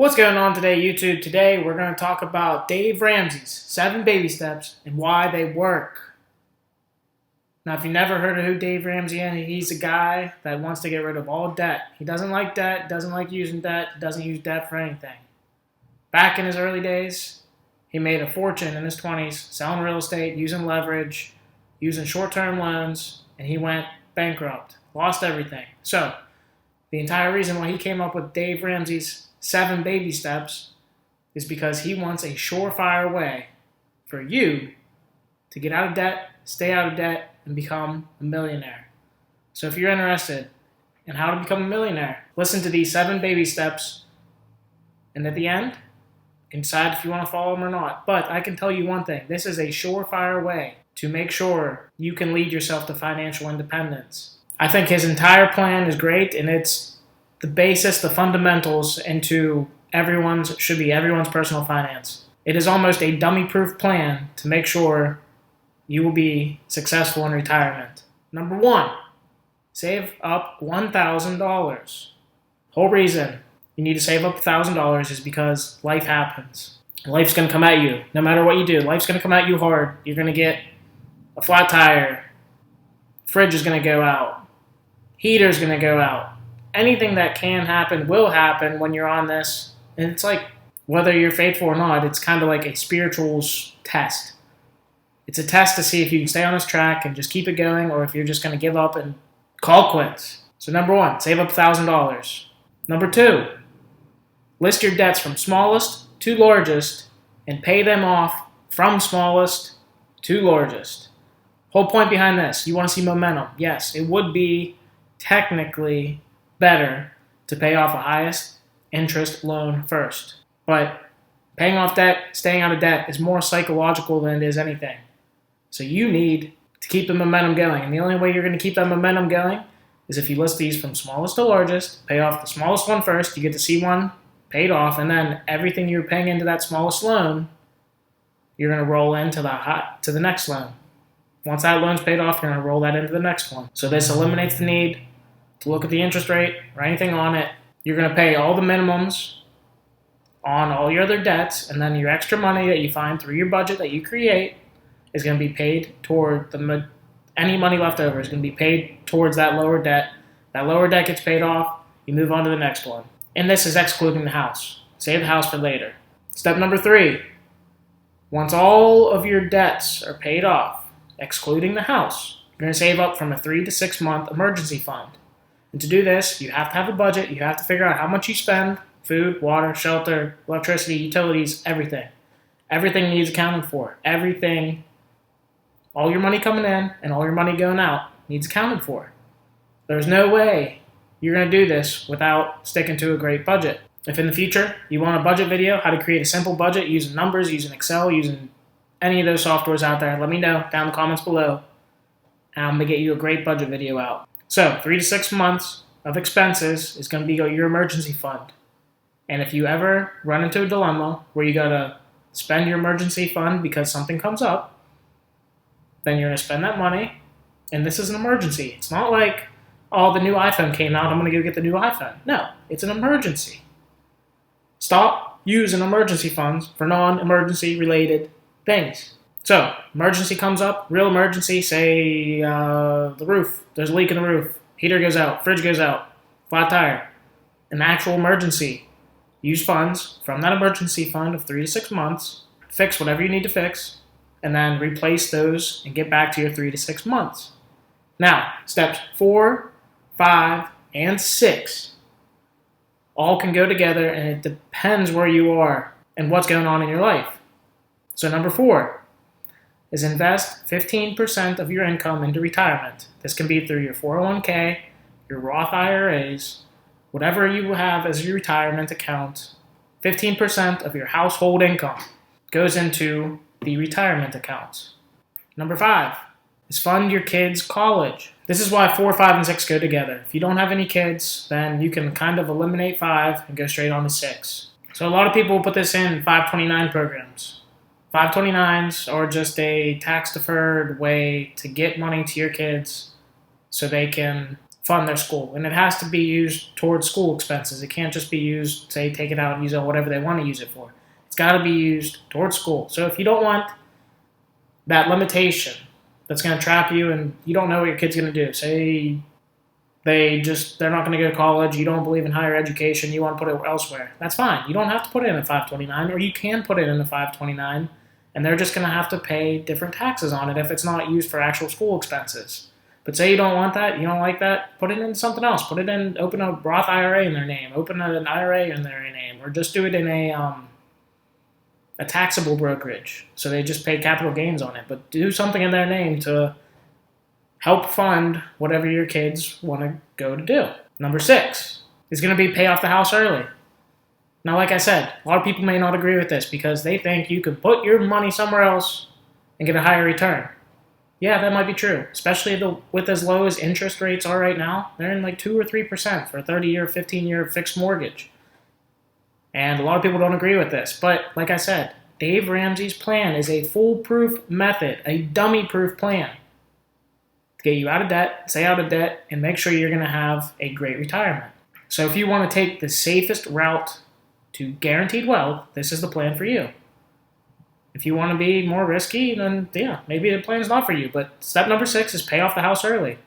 What's going on today, YouTube? Today we're going to talk about Dave Ramsey's 7 baby steps and why they work. Now, if you've never heard of who Dave Ramsey is, he's a guy that wants to get rid of all debt. He doesn't like debt, doesn't like using debt, doesn't use debt for anything. Back in his early days, he made a fortune in his 20s selling real estate, using leverage, using short-term loans, and he went bankrupt, lost everything. So, the entire reason why he came up with Dave Ramsey's 7 baby steps is because he wants a surefire way for you to get out of debt, stay out of debt, and become a millionaire. So if you're interested in how to become a millionaire, listen to these 7 baby steps, and at the end, you can decide if you want to follow them or not. But I can tell you one thing, this is a surefire way to make sure you can lead yourself to financial independence. I think his entire plan is great, and it's the basis, the fundamentals into everyone's personal finance. It is almost a dummy-proof plan to make sure you will be successful in retirement. Number 1, save up $1,000. Whole reason you need to save up $1,000 is because life happens. Life's going to come at you. No matter what you do, life's going to come at you hard. You're going to get a flat tire. Fridge is going to go out. Heater's going to go out. Anything that can happen will happen when you're on this. And it's like, whether you're faithful or not, it's kind of like a spiritual test. It's a test to see if you can stay on this track and just keep it going, or if you're just going to give up and call quits. So number 1, save up $1,000. Number 2, list your debts from smallest to largest and pay them off from smallest to largest. Whole point behind this, you want to see momentum. Yes, it would be technically better to pay off a highest interest loan first. But paying off debt, staying out of debt is more psychological than it is anything. So you need to keep the momentum going. And the only way you're going to keep that momentum going is if you list these from smallest to largest, pay off the smallest one first, you get to see one paid off, and then everything you're paying into that smallest loan, you're going to roll into the next loan. Once that loan's paid off, you're going to roll that into the next one. So this eliminates the need to look at the interest rate or anything on it. You're going to pay all the minimums on all your other debts, and then your extra money that you find through your budget that you create is going to be paid toward any money left over is going to be paid towards that lower debt. That lower debt gets paid off, you move on to the next one. And this is excluding the house. Save the house for later. Step number 3, once all of your debts are paid off, excluding the house, you're going to save up from a 3 to 6 month emergency fund. And to do this, you have to have a budget. You have to figure out how much you spend: food, water, shelter, electricity, utilities, everything. Everything needs accounted for. Everything, all your money coming in and all your money going out needs accounted for. There's no way you're going to do this without sticking to a great budget. If in the future you want a budget video, how to create a simple budget using numbers, using Excel, using any of those softwares out there, let me know down in the comments below, and I'm going to get you a great budget video out. So 3 to 6 months of expenses is going to be your emergency fund. And if you ever run into a dilemma where you got to spend your emergency fund because something comes up, then you're going to spend that money, and this is an emergency. It's not like, oh, the new iPhone came out, I'm going to go get the new iPhone. No, it's an emergency. Stop using emergency funds for non-emergency related things. So, emergency comes up, real emergency, say the roof, there's a leak in the roof, heater goes out, fridge goes out, flat tire. An actual emergency. Use funds from that emergency fund of 3 to 6 months, fix whatever you need to fix, and then replace those and get back to your 3 to 6 months. Now, steps 4, 5, and 6 all can go together, and it depends where you are and what's going on in your life. So number 4 is invest 15% of your income into retirement. This can be through your 401k, your Roth IRAs, whatever you have as your retirement account. 15% of your household income goes into the retirement account. Number 5 is fund your kids' college. This is why 4, 5, and 6 go together. If you don't have any kids, then you can kind of eliminate 5 and go straight on to 6. So a lot of people put this in 529 programs. 529s are just a tax-deferred way to get money to your kids so they can fund their school, and it has to be used towards school expenses. It can't just be used, say, take it out and use it whatever they want to use it for. It's got to be used towards school. So if you don't want that limitation that's going to trap you and you don't know what your kid's going to do, say they're not going to go to college, you don't believe in higher education, you want to put it elsewhere, that's fine. You don't have to put it in a 529, or you can put it in a 529, and they're just going to have to pay different taxes on it if it's not used for actual school expenses. But say you don't want that, you don't like that, put it in something else. Open a Roth IRA in their name, open an IRA in their name, or just do it in a taxable brokerage. So they just pay capital gains on it. But do something in their name to help fund whatever your kids want to go to do. Number 6 is going to be pay off the house early. Now, like I said, a lot of people may not agree with this because they think you can put your money somewhere else and get a higher return. Yeah, that might be true, especially with as low as interest rates are right now. They're in like 2 or 3% for a 30-year, 15-year fixed mortgage. And a lot of people don't agree with this. But like I said, Dave Ramsey's plan is a foolproof method, a dummy-proof plan to get you out of debt, stay out of debt, and make sure you're going to have a great retirement. So if you want to take the safest route to guaranteed wealth, this is the plan for you. If you want to be more risky, then yeah, maybe the plan is not for you. But step number 6 is pay off the house early.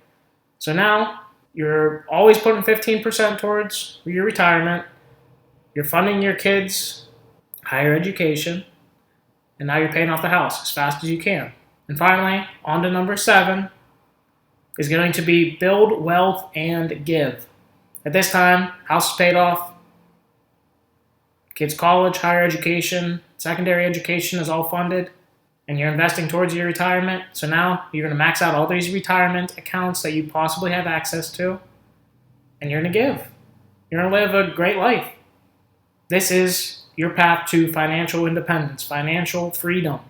So now you're always putting 15% towards your retirement. You're funding your kids' higher education. And now you're paying off the house as fast as you can. And finally, on to number 7 is going to be build wealth and give. At this time, house is paid off. Kids' college, higher education, secondary education is all funded, and you're investing towards your retirement. So now you're going to max out all these retirement accounts that you possibly have access to, and you're going to give. You're going to live a great life. This is your path to financial independence, financial freedom.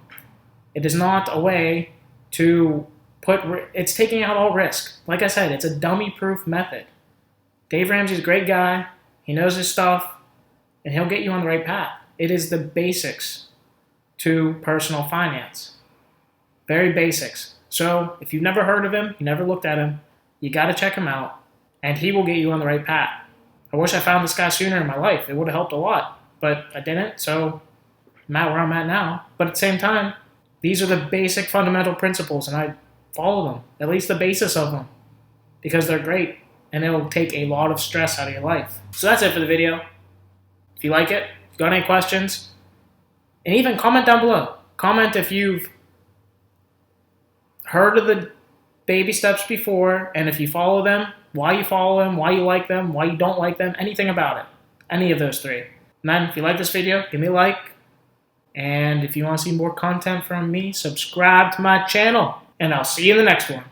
It is not a way to it's taking out all risk. Like I said, it's a dummy-proof method. Dave Ramsey's a great guy. He knows his stuff, and he'll get you on the right path. It is the basics to personal finance. Very basics. So if you've never heard of him, you never looked at him, you got to check him out, and he will get you on the right path. I wish I found this guy sooner in my life. It would have helped a lot, but I didn't, so I'm at where I'm at now. But at the same time, these are the basic fundamental principles, and I follow them, at least the basis of them, because they're great, and it'll take a lot of stress out of your life. So that's it for the video. If you like it, if you've got any questions, and even comment down below. Comment if you've heard of the baby steps before, and if you follow them, why you follow them, why you like them, why you don't like them, anything about it. Any of those 3. And then if you like this video, give me a like. And if you want to see more content from me, subscribe to my channel. And I'll see you in the next one.